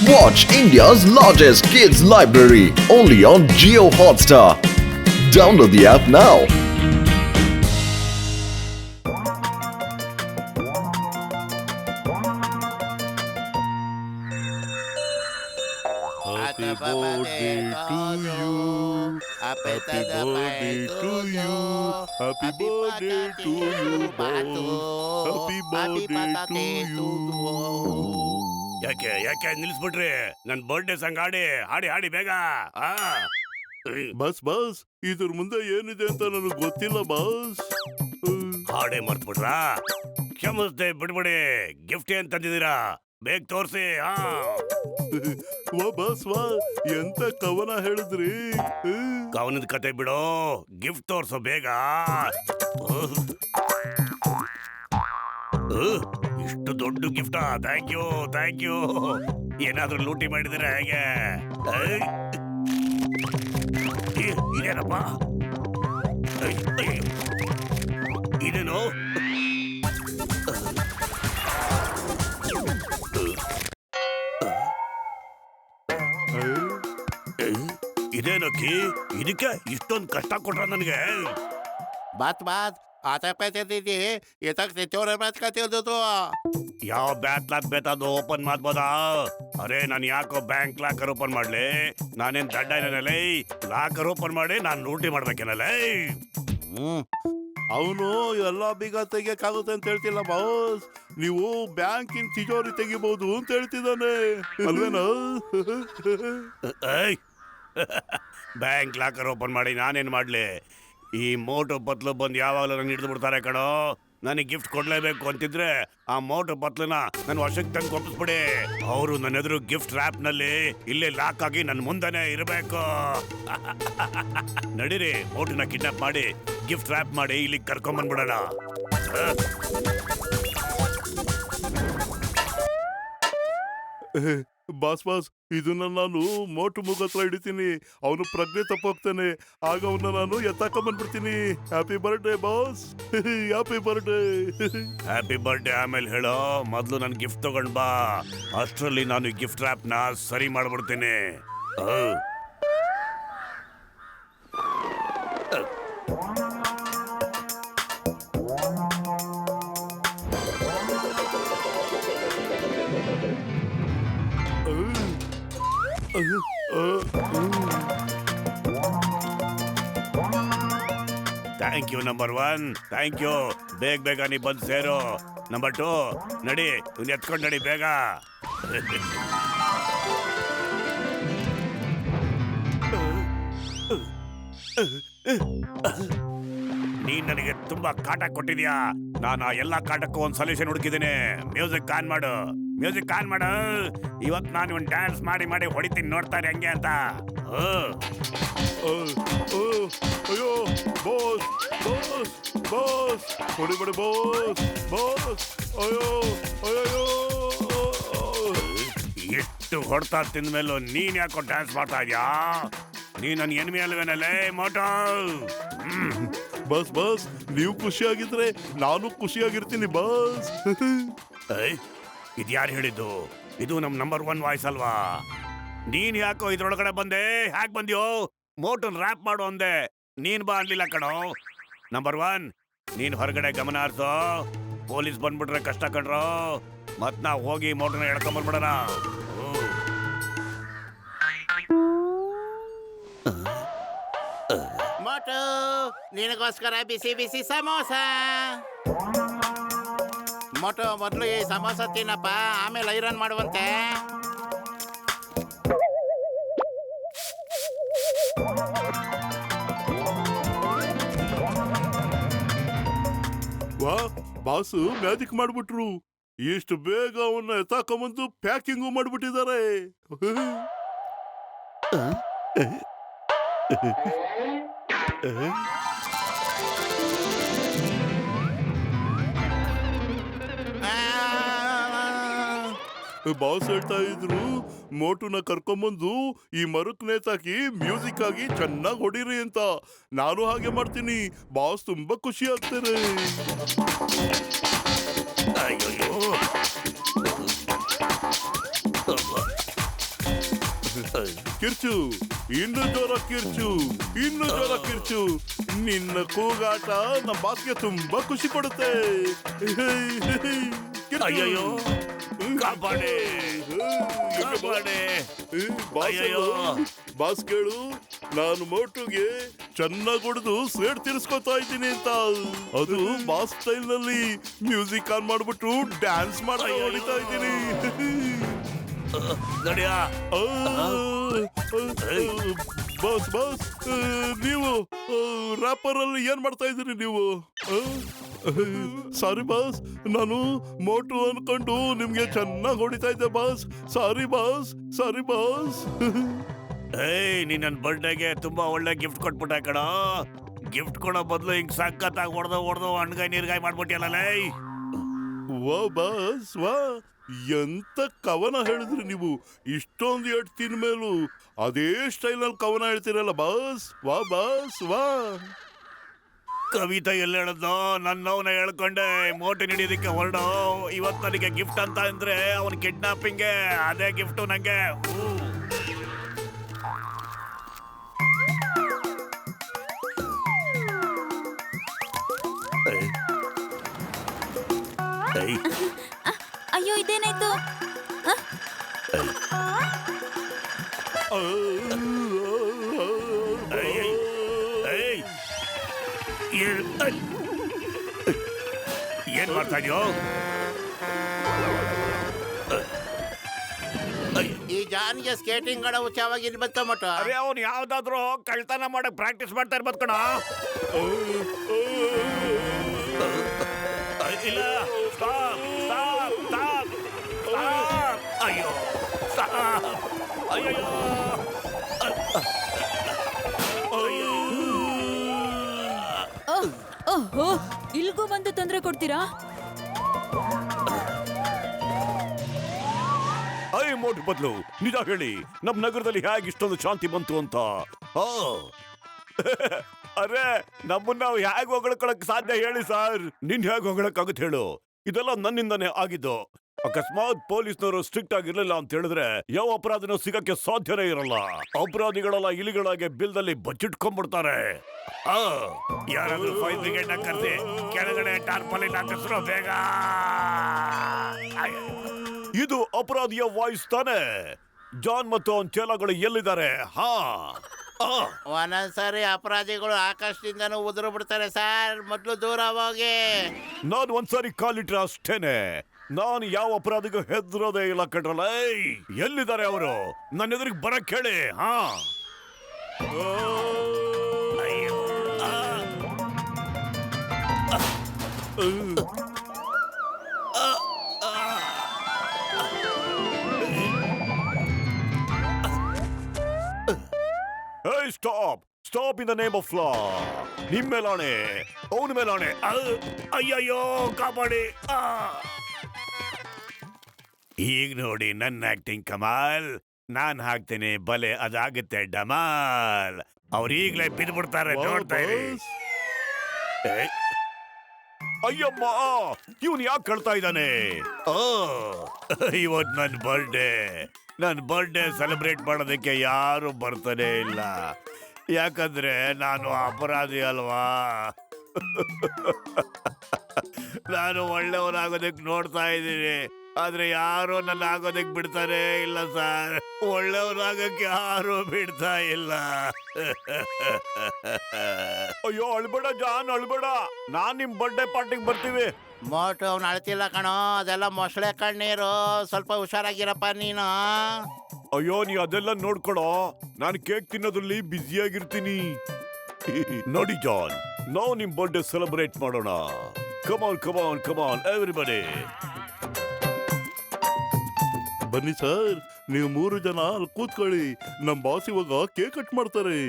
Watch India's largest kids library only on Jio Hotstar. Download the app now. Happy birthday to you. Happy birthday to you. Happy birthday to you, boss. Happy birthday to you. ಯಾಕೆ ಯಾಕೆ ನಿಲ್ಸ್ಬಿಟ್ರಿ? ನನ್ birthday ಸಂಗ್ ಹಾಡಿ ಹಾಡಿ ಹಾಡಿ ಬೇಗ. Bus ಇದ್ರ ಮುಂದೆ ಏನಿದೆ ಅಂತ ನನಗೆ ಗೊತ್ತಿಲ್ಲ ಬಾಸ್. ಹಾಡೆ ಮರ್ತ್ಬಿಟ್ರಾ? ಕ್ಷಮಿಸ್ದೆ ಬಿಡ್ಬಿಡಿ. ಗಿಫ್ಟ್ ಏನ್ ತಂದಿದ್ದೀರಾ? ಬೇಗ ತೋರ್ಸಿ. ವಾ ಬಾಸ್ ವಾ, ಎಂತ ಕವನ ಹೇಳಿದ್ರಿ. ಕವನದ ಕತೆ ಬಿಡು, ಗಿಫ್ಟ್ ತೋರ್ಸೋ ಬೇಗ. ಇಷ್ಟು ದೊಡ್ಡ ಗಿಫ್ಟಾ? Thank you thank you. ಏನಾದ್ರೂ ಲೂಟಿ ಮಾಡಿದಿರ ಹೇಗೆ? ಇದೇನಪ್ಪ? ಇದೇನು? ಇದೇನಕ್ಕಿ? ಇದಕ್ಕೆ ಇಷ್ಟೊಂದು ಕಷ್ಟ ಕೊಟ್ರ ನನಗೆ? ಬಾತ್ आता पैसे दीजिए ये तक से चोर मैच करते हो तो ಯಾವ ಬ್ಯಾತ್ ಬೇತದು ಓಪನ್ ಮಾಡ್ಬೋದಾ? ಅರೆ ನಾನು ಯಾಕೋ ಬ್ಯಾಂಕ್ ಲಾಕರ್ ಓಪನ್ ಮಾಡ್ಲಿ? ನಾನೇನ್ ದಡ್ಡ ಏನಲ್ಲೇ? ಲಾಕರ್ ಓಪನ್ ಮಾಡಿ ನಾನು ಲೂಟಿ ಮಾಡ್ಬೇಕೇನಲ್ಲೇ? ಅವನು ಎಲ್ಲಾ ಬೀಗ ತೆಗಿಯಕ್ಕಾಗುತ್ತೆ ಅಂತ ಹೇಳ್ತಿಲ್ಲ ಬಾಸ್. ನೀವು ಬ್ಯಾಂಕಿನ ತಿಜೋರಿ ತೆಗಿಬಹುದು ಅಂತ ಹೇಳ್ತಿದ್ದಾನೆ ಅಲ್ವೇನೋ? ಬ್ಯಾಂಕ್ ಲಾಕರ್ ಓಪನ್ ಮಾಡಿ ನಾನೇನ್ ಮಾಡ್ಲಿ? ಈ ಮೋಟು ಪತ್ಲು ಬಂದು ಯಾವಾಗಲೂ ನನ್ನ ಹಿಡಿದು ಬಿಡ್ತಾರೆ ಕಣೋ. ನನಗೆ ಗಿಫ್ಟ್ ಕೊಡ್ಲೇಬೇಕು ಅಂತಿದ್ರೆ ಆ ಮೋಟು ಪತ್ಲನ ನನ್ನ ವಶಕ್ಕೆ ತಂದು ಒಪ್ಪಿಸ್ಬಿಡಿ. ಅವರು ನನ್ನ ಎದುರು ಗಿಫ್ಟ್ ರ್ಯಾಪ್ ನಲ್ಲಿ ಇಲ್ಲೇ ಲಾಕ್ ಆಗಿ ನನ್ನ ಮುಂದೆನೆ ಇರಬೇಕು. ನಡೀರಿ, ಮೋಟುನ ಕಿಡ್ನಾಪ್ ಮಾಡಿ ಗಿಫ್ಟ್ ರ್ಯಾಪ್ ಮಾಡಿ ಇಲ್ಲಿ ಕರ್ಕೊಂಬಂದ್ಬಿಡೋಣ. ಬಾಸ್ ಇದನ್ನ ನಾನು ಮೋಟು ಮುಗ ಹತ್ರ ಹಿಡಿತೀನಿ. ಅವನು ಪ್ರಜ್ಞೆ ತಪ್ಪೋಗ್ತಾನೆ. ಆಗ ಅವನ್ನ ನಾನು ಎತ್ತಾಕೊಂಡ್ಬಂದ್ಬಿಡ್ತೀನಿ. Happy birthday boss. Happy birthday. Happy birthday ಆಮೇಲೆ ಹೇಳೋ, ಮೊದಲು ನನ್ ಗಿಫ್ಟ್ ತಗೊಂಡ್ ಬಾ. ಅಷ್ಟರಲ್ಲಿ ನಾನು ಗಿಫ್ಟ್ ರ್ಯಾಪ್ ನ ಸರಿ ಮಾಡ್ಬಿಡ್ತೀನಿ. Thank you number 1. Thank you. ಬೇಗ ನೀ ಬಂದು ಸೇರು. ನಂಬರ್ 2 ನಡಿ, ಇವ್ನು ಎತ್ಕೊಂಡು ನಡಿ ಬೇಗ. ನೀನ್ ನನಗೆ ತುಂಬಾ ಕಾಟ ಕೊಟ್ಟಿದ್ಯಾ. ನಾನು ಆ ಎಲ್ಲಾ ಕಾಟಕ್ಕೂ ಒಂದು ಸೊಲ್ಯೂಷನ್ ಹುಡುಕಿದ್ದೀನಿ. ಮ್ಯೂಸಿಕ್ ಆನ್ ಮಾಡು. ಇವತ್ತು ನಾನು ಒಂದು ಡ್ಯಾನ್ಸ್ ಮಾಡಿ ಹೊಡಿತೀನಿ, ನೋಡ್ತಾರೆ ಹೆಂಗೆ ಅಂತ. ಅಯ್ಯೋ ಬಾಸ್ ಹೊಡಿಬೇಡಿ ಬಾಸ್. ಅಯ್ಯೋ ಎಷ್ಟು ಹೊಡ್ತಾ ತಿಂದ ಮೇಲೂ ನೀನ್ ಯಾಕೋ ಡ್ಯಾನ್ಸ್ ಮಾಡ್ತಾ ಇದ್ಯಾ? ನೀ ನನ್ನ ಎನಿಮಿ ಅಲ್ವೇನಲ್ಲೇ ಮೋಟೋ? ಬಾಸ್ ನೀವು ಖುಷಿಯಾಗಿದ್ರೆ ನಾನು ಖುಷಿಯಾಗಿರ್ತೀನಿ ಬಾಸ್. ಇದ್ಯಾರು ಹೇಳಿದ್ದು? ಇದು ನಮ್ ನಂಬರ್ 1 ವಾಯ್ಸ್ ಅಲ್ವಾ? ನೀನ್ ಯಾಕೋ ಇದ್ರೊಳಗಡೆ ಬಂದೆ? ಹ್ಯಾಕ್ ಬಂದ್ಯೋ? ಮೋಟನ್ ರ್ಯಾಪ್ ಮಾಡು ಅಂದೆ, ನೀನ್ ಬಾ ಅನ್ಲಿಲ್ಲ ಕಣೋ. ನಂಬರ್ 1, ನೀನ್ ಹೊರಗಡೆ ಗಮನ ಹರಿಸೋ. ಪೊಲೀಸ್ ಬಂದ್ಬಿಟ್ರೆ ಕಷ್ಟ ಕಣ್ರೋ. ಮತ್ ನಾ ಹೋಗಿ ಮೋಟರ್ನ ಎಳ್ಕೊಂಬಂದ್ಬಿಡೋಣ. ಮೋಟು, ನಿನಗೋಸ್ಕರ ಬಿಸಿ ಬಿಸಿ ಸಮೋಸ. ಮೋಟು, ಮೊದಲು ಈ ಸಮೋಸ ತಿನ್ನಪ್ಪ, ಆಮೇಲೆ ಐರನ್ ಮಾಡುವಂತೆ. ವಾ ಬಾಸು ಮ್ಯಾಜಿಕ್ ಮಾಡ್ಬಿಟ್ರು. ಎಷ್ಟು ಬೇಗ ಅವನ್ನ ಎತ್ತಾಕೊಂಬಂದು ಪ್ಯಾಕಿಂಗು ಮಾಡ್ಬಿಟ್ಟಿದ್ದಾರೆ. ಬಾಸ್ ಹೇಳ್ತಾ ಇದ್ರು ಮೋಟುನ ಕರ್ಕೊಂಬಂದು ಈ ಮರಕ್ ನೇತಾಕಿ ಮ್ಯೂಸಿಕ್ ಆಗಿ ಚೆನ್ನಾಗಿ ಹೊಡಿರಿ ಅಂತ. ನಾನು ಹಾಗೆ ಮಾಡ್ತೀನಿ. ಬಾಸ್ ತುಂಬಾ ಖುಷಿ ಆಗ್ತಾರೆ. ಅಯ್ಯೋ ಕಿರ್ಚು, ಇನ್ನು ಜೋರ ಕಿರ್ಚು, ಇನ್ನು ಜೋರ ಕಿರ್ಚು. ನಿನ್ನ ಕೂಗಾಟ ನಮ್ಮ ಬಾಸ್ಗೆ ತುಂಬಾ ಖುಷಿ ಕೊಡುತ್ತೆ. ಕಿರ್ಚು. ಅಯ್ಯಯ್ಯೋ, ಕಾಪಾಡಿ, ಕಾಪಾಡಿ. ಅಯ್ಯಯ್ಯೋ. ಬಾಸ್ ಕೇಳು, ನಾನು ಮೋಟುಗೆ ಚೆನ್ನಾಗಿ ಹೊಡೆದು ಸೇಡ್ ತಿರ್ಸ್ಕೊತಾ ಇದ್ದೀನಿ ಅಂತ. ಅದು ಬಾಸ್ ಸ್ಟೈಲ್ ನಲ್ಲಿ ಮ್ಯೂಸಿಕ್ ಆನ್ ಮಾಡ್ಬಿಟ್ಟು ಡ್ಯಾನ್ಸ್ ಮಾಡ್ತಾ ಹೊಡಿತಾ ಇದ್ದೀನಿ. ನಡಿಯ. ಬಾಸ್ ಬಾಸ್, ನೀವು ರ್ಯಾಪರ್ ಅಲ್ಲಿ ಏನ್ ಮಾಡ್ತಾ ಇದ್ದೀರಿ ನೀವು? ಸಾರಿ ಬಾಸ್, ನಾನು ಮೋಟು ಅನ್ಕೊಂಡು ನಿಮ್ಗೆ ಚೆನ್ನಾಗಿ ಹೊಡಿತಾ ಇದ್ದೆ boss. Sorry boss, sorry boss. ನೀನ್ ನನ್ ಬರ್ಡೇಗೆ ತುಂಬಾ ಒಳ್ಳೆ ಗಿಫ್ಟ್ ಕೊಟ್ಬಿಟ್ಟೆ ಕಣ. ಗಿಫ್ಟ್ ಕೊಡೋ ಬದಲು ಹಿಂಗ್ ಸಖತ್ತಾಗಿ ಹೊಡೆದು ಹಣ್ಗಾಯಿ ನೀರ್ಗಾಯಿ ಮಾಡ್ಬಿಟ್ಟಿಯಲ್ಲ. ವಾ ಬಾಸ್ ವಾ, ಎಂತ ಕವನ ಹೇಳಿದ್ರಿ ನೀವು. ಇಷ್ಟೊಂದು ಎಟ್ ತಿನ್ ಮೇಲೂ ಅದೇ ಸ್ಟೈಲ್ ನಲ್ಲಿ ಕವನ ಹೇಳ್ತೀರಲ್ಲ ಬಾಸ್. ವಾ ಬಾಸ್ ವಾ. ಕವಿತಾ ಎಲ್ಲ ಹೇಳದ್ನೋ, ನನ್ನವನ ಹೇಳ್ಕೊಂಡೆ ಮೋಟು ಹಿಡಿಯೋದಕ್ಕೆ ಹೊರಡು. ಇವತ್ತು ನನಗೆ ಗಿಫ್ಟ್ ಅಂತ ಅಂದ್ರೆ ಅವನ್ ಕಿಡ್ನಾಪಿಂಗ್ಗೆ ಅದೇ ಗಿಫ್ಟು ನಂಗೆ. ಅಯ್ಯೋ, ಇದೇನಾಯ್ತು? ಏನ್ ಮಾಡ್ತಾ ಇದೆಯೋ? ಈ ಜಾನ್ಗೆ ಸ್ಕೇಟಿಂಗ್ ಆಡೋ ಹುಚ್ಚವಾಗಿ ಬಂತ ಮಟ. ಅರೆ, ಅವನು ಯಾವ್ದಾದ್ರು ಕಳ್ತನ ಮಾಡಕ್ ಪ್ರಾಕ್ಟೀಸ್ ಮಾಡ್ತಾ ಇರ್ಬೋದು ಕಣ. ಇಲ್ಲ, ಸ್ಟಾಪ್ ಸ್ಟಾಪ್ ಸ್ಟಾಪ್ ಸ್ಟಾಪ್. ಅಯ್ಯೋ, ಸ್ಟಾಪ್. ಅಯ್ಯಯ್ಯೋ. ಓಹೋ, ಇಲ್ಗೂ ಬಂದು ತೊಂದರೆ ಕೊಡ್ತೀರಾ? ಮೋಟು ಬದ್ಲು ನಿಜ ಹೇಳಿ, ನಮ್ ನಗರದಲ್ಲಿ ಹೇಗೆ ಇಷ್ಟೊಂದು ಶಾಂತಿ ಬಂತು ಅಂತ. ಅರೆ, ನಮ್ಮನ್ನ ನಾವು ಹೇಗೆ ಹೊಗಳಕ್ ಸಾಧ್ಯ ಹೇಳಿ ಸರ್? ನಿನ್ ಹೇಗೆ ಹೊಗಳಕ್ಕಾಗುತ್ತೆ ಹೇಳು? ಇದೆಲ್ಲ ನನ್ನಿಂದಾನೇ ಆಗಿದ್ದು. ಅಕಸ್ಮಾತ್ ಪೊಲೀಸ್ನವರು ಸ್ಟ್ರಿಕ್ಟ್ ಆಗಿರ್ಲಿಲ್ಲ ಅಂತ ಹೇಳಿದ್ರೆ ಯಾವ ಅಪರಾಧಿನೂ ಸಿಗಕ್ಕೆ ಸಾಧ್ಯನೇ ಇರಲ್ಲ. ಅಪರಾಧಿಗಳೆಲ್ಲ ಇಲಿಗಳಾಗಿ ಬಿಲ್ದಲ್ಲಿ ಬಚ್ಚಿಟ್ಕೊಂಡ್ಬಿಡ್ತಾರೆ. ಯಾರಾದ್ರೂ ಫೈರ್ ಬ್ರಿಗೇಡ್ ನ ಕರೆಸಿ ಕೆಳಗಡೆ ಟಾರ್ಪಾಲಿನ್ ಹಾಕಿಸ್ರೋ ಬೇಗ. ಇದು ಅಪರಾಧಿಯ ವಾಯ್ಸ್ ತಾನೆ. ಜಾನ್ ಮತ್ತು ಅವನ ಚೇಲಾಗಳು ಎಲ್ಲಿದ್ದಾರೆ? ಒಂದೊಂದ್ಸರಿ ಅಪರಾಧಿಗಳು ಆಕಾಶದಿಂದನೂ ಉದುರು ಬಿಡ್ತಾರೆ ಸರ್. ಮೊದ್ಲು ದೂರ ಹೋಗಿ. ನಾನು ಒಂದ್ಸಾರಿ ಕಾಲಿಟ್ರೆ ಅಷ್ಟೇನೆ. ನಾನು ಯಾವ ಅಪರಾಧಿಗೂ ಹೆದರೋದೇ ಇಲ್ಲ ಕಣ್ರಲ್ಲ. ಎಲ್ಲಿದ್ದಾರೆ ಅವರು? ನನ್ನ ಎದುರಿಗೆ ಬರಕ್ ಹೇಳಿ. Stop stop in the name of law. ನಿಮ್ ಮೇಲಾಣೆ, ಅವನ ಮೇಲಾಣೆ. ಅಯ್ಯಯ್ಯೋ, ಕಾಪಾಡಿ. ಈಗ ನೋಡಿ ನನ್ನ ಆಕ್ಟಿಂಗ್ ಕಮಾಲ್. ನಾನ್ ಹಾಕ್ತೇನೆ ಬಲೆ, ಅದಾಗುತ್ತೆ ಡಮಾಲ್. ಅವ್ರು ಈಗ್ಲೇ ಬಿದ್ಬಿಡ್ತಾರೆ, ನೋಡ್ತಾ ಇರಿ. ಅಯ್ಯಮ್ಮ, ಇವನ್ ಯಾಕೆ ಕಳ್ತಾ ಇದ್ದಾನೆ? ಇವತ್ ನನ್ ಬರ್ಡೇ ಸೆಲೆಬ್ರೇಟ್ ಮಾಡೋದಕ್ಕೆ ಯಾರು ಬರ್ತಾನೆ ಇಲ್ಲ. ಯಾಕಂದ್ರೆ ನಾನು ಅಪರಾಧಿ ಅಲ್ವಾ. ನಾನು ಒಳ್ಳೆಯವನಾಗೋದಕ್ಕೆ ನೋಡ್ತಾ ಇದ್ದೀನಿ, ಆದ್ರೆ ಯಾರು ನನ್ನ ಆಗೋದಕ್ಕೆ ಬಿಡ್ತಾನೆ ಇಲ್ಲ ಸರ್. ಒಳ್ಳೆಯವನಾಗಕ್ಕೆ ಯಾರು ಬಿಡ್ತಾ ಇಲ್ಲ. ಅಯ್ಯೋ, ಅಳ್ಬೇಡ ಜಾನ್, ಅಳ್ಬೇಡ. ನಾನ್ ನಿಮ್ ಬರ್ಡೇ ಪಾರ್ಟಿಗೆ ಬರ್ತೀವಿ. ಮೋಟು ಅವ್ನು ಅಳ್ತಿಲ್ಲ ಕಣೋ, ಅದೆಲ್ಲ ಮೊಸಳೆ ಕಣ್ಣೀರು. ಸ್ವಲ್ಪ ಹುಷಾರಾಗಿರಪ್ಪ ನೀನು. ಅಯ್ಯೋ, ನೀ ಅದೆಲ್ಲ ನೋಡ್ಕೊಳೋ. ನಾನು ಕೇಕ್ ತಿನ್ನೋದ್ರಲ್ಲಿ ಬ್ಯುಸಿಯಾಗಿರ್ತೀನಿ. ನೋಡಿ ಜಾನ್, ನಾವು ನಿಮ್ ಬರ್ಡೇ ಸೆಲೆಬ್ರೇಟ್ ಮಾಡೋಣ. ಕಮಾನ್ ಕಮಾನ್ ಕಮಾನ್ ಎವ್ರಿಬಡಿ. ಬನ್ನಿ ಸರ್, ನೀವು 3 ಜನ ಅಲ್ಲಿ ಕೂತ್ಕೊಳ್ಳಿ. ನಮ್ ಬಾಸ್ ಇವಾಗ ಕೇಕ್ ಕಟ್ ಮಾಡ್ತಾರೆ.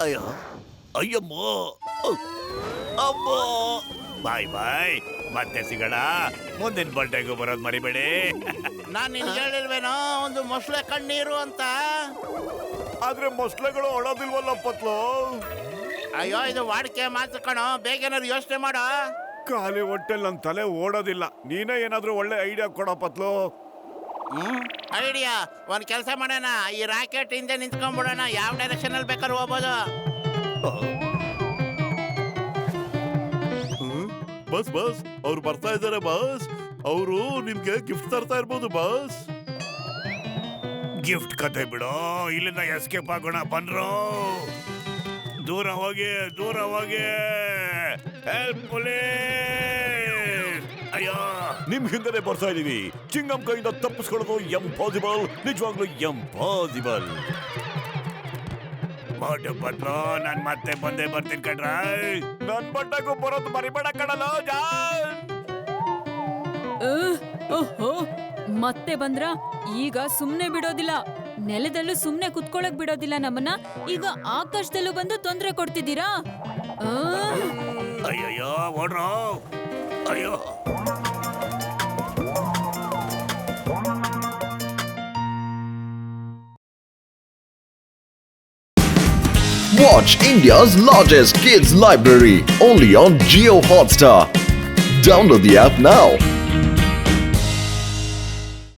ಅಯ್ಯೋ, ಅಯ್ಯಮ್ಮೋ, ಅಮ್ಮೋ. ಬಾಯ್ ಬಾಯ್, ಮತ್ತೆ ಸಿಗೋಣ. ಮುಂದಿನ ಬರ್ಡೇಗೂ ಬರೋದ್ ಮರಿಬೇಡಿ. ನಾನ್ ನಿನ್ಗೆ ಹೇಳಿಲ್ವೇನೋ ಒಂದು ಮೊಸಳೆ ಕಣ್ಣೀರು ಅಂತ? ಆದ್ರೆ ಮೊಸಳೆಗಳು ಅಳೋದಿಲ್ವಲ್ಲ ಪತ್ಲು. ಅಯ್ಯೋ, ಇದು ವಾಡಿಕೆ ಮಾತು ಕಣೋ. ಬೇಗ ಏನಾದ್ರು ಯೋಚನೆ ಮಾಡೋ. ಖಾಲಿ ಹೊಟ್ಟೆಲ್ ನನ್ ತಲೆ ಓಡೋದಿಲ್ಲ. ನೀನೇ ಏನಾದ್ರೂ ಒಳ್ಳೆ ಐಡಿಯಾ ಕೊಡೋ ಪತ್ಲು. ಐಡಿಯಾ, ಒಂದ್ ಕೆಲಸ ಮಾಡೋಣ, ಈ ರಾಕೆಟ್ ಹಿಂದೆ ನಿಂತ್ಕೊಂಡ್ಬಿಡೋಣ, ಯಾವ ಡೈರೆಕ್ಷನ್ ಅಲ್ಲಿ ಬೇಕಾದ್ರೂ ಹೋಗ್ಬೋದು. ಬಸ್ ಬಸ್ ಅವ್ರು ಬರ್ತಾ ಇದ್ದಾರೆ ಬಸ್. ಅವರು ನಿಮ್ಗೆ ಗಿಫ್ಟ್ ತರ್ತಾ ಇರ್ಬೋದು ಬಸ್. ಗಿಫ್ಟ್ ಕತೆ ಬಿಡೋ, ಇಲ್ಲಿಂದ ಎಸ್ಕೇಪ್ ಆಗೋಣ ಬನ್ರೋ. ದೂರ ಹೋಗಿ ದೂರ ಹೋಗಿ. Help police. ಅಯ್ಯೋ, ನಿಮ್ ಹಿಂದೆನೆ ಬರ್ತಾ ಇದೀವಿ. ಚಿಂಗಂ ಕೈಯಿಂದ ತಪ್ಪಿಸ್ಕೊಳ್ಳೋದು ಎಂಪಾಸಿಬಲ್, ನಿಜವಾಗ್ಲೂ ಎಂಪಾಸಿಬಲ್. ಮೋಟು ಬದ್ಲು ನಾನ್ ಮತ್ತೆ ಬಂದೇ ಬರ್ತೀನಿ ಕಣ್ರ. ನನ್ ಬಟ್ಟೆಗೂ ಬರೋದು ಮರಿಬೇಡ ಕಣಲ್ಲ ಜಾನ್. ಓಹೋ, ಮತ್ತೆ ಬಂದ್ರ? ಈಗ ಸುಮ್ನೆ ಬಿಡೋದಿಲ್ಲ, ನೆಲದಲ್ಲೂ ಸುಮ್ನೆ ಕುತ್ಕೊಳಕ್ ಬಿಡೋದಿಲ್ಲ ನಮ್ಮನ್ನ. ಈಗ ಆಕಾಶದಲ್ಲೂ ಬಂದು ತೊಂದ್ರೆ ಕೊಡ್ತಿದ್ದೀರಾ? ಅಯ್ಯಯ್ಯೋ, ಓಡ್ರೋ. ಅಯ್ಯೋ, Watch India's largest kids library only on Geo Hotstar. Download the app now.